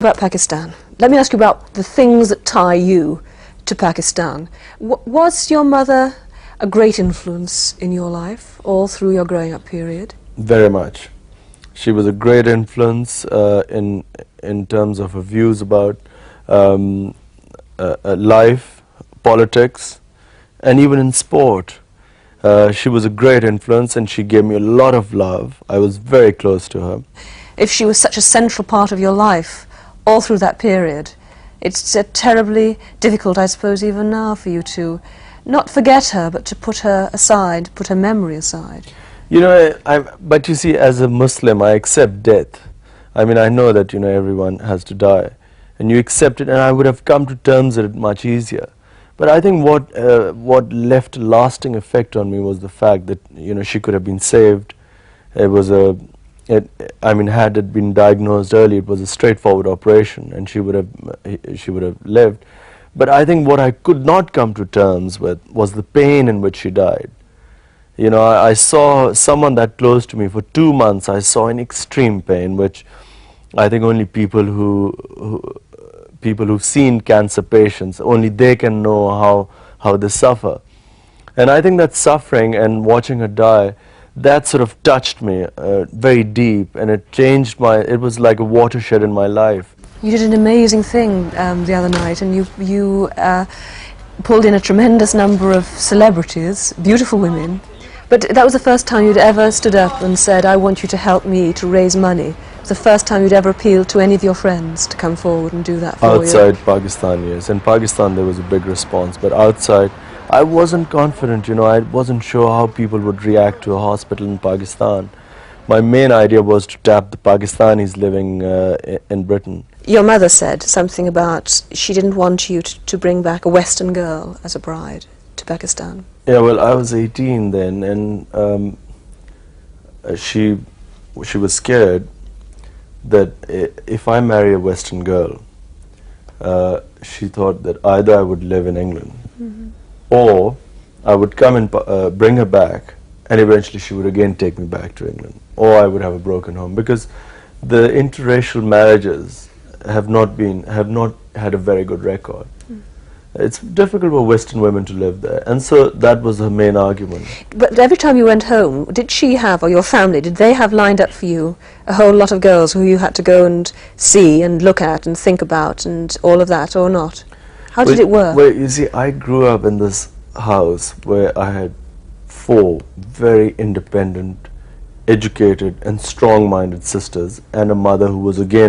About Pakistan. Let me ask you about the things that tie you to Pakistan. Was your mother a great influence in your life all through your growing up period? Very much. She was a great influence in terms of her views about life, politics, and even in sport. She was a great influence, and she gave me a lot of love. I was very close to her. If she was such a central part of your life all through that period, it's terribly difficult, I suppose, even now for you to not forget her, but to put her aside, put her memory aside. You know, but you see, as a Muslim, I accept death. I mean, I know that, you know, everyone has to die, and you accept it, and I would have come to terms with it much easier. But I think what left a lasting effect on me was the fact that, you know, she could have been saved. It was I mean, had it been diagnosed early, it was a straightforward operation, and she would have lived. But I think what I could not come to terms with was the pain in which she died. You know, I saw someone that close to me for 2 months. I saw in extreme pain, which I think only people who've seen cancer patients, only they can know how they suffer. And I think that suffering and watching her die, that sort of touched me very deep, and it changed it was like a watershed in my life. You did an amazing thing the other night, and you pulled in a tremendous number of celebrities, beautiful women. But that was the first time you'd ever stood up and said, I want you to help me to raise money. It was the first time you'd ever appealed to any of your friends to come forward and do that for you. Outside Pakistan, yes. In Pakistan there was a big response, but outside I wasn't confident, you know, I wasn't sure how people would react to a hospital in Pakistan. My main idea was to tap the Pakistanis living in Britain. Your mother said something about she didn't want you to bring back a Western girl as a bride to Pakistan. Yeah, well, I was 18 then, and she was scared that if I marry a Western girl, she thought that either I would live in England, or I would come and bring her back, and eventually she would again take me back to England, or I would have a broken home, because the interracial marriages have not had a very good record. It's difficult for Western women to live there, and so that was her main argument. But every time you went home, did she have, or your family, did they have lined up for you a whole lot of girls who you had to go and see and look at and think about and all of that, or not? How did it work? Well, you see, I grew up in this house where I had 4 very independent, educated and strong-minded sisters, and a mother who was again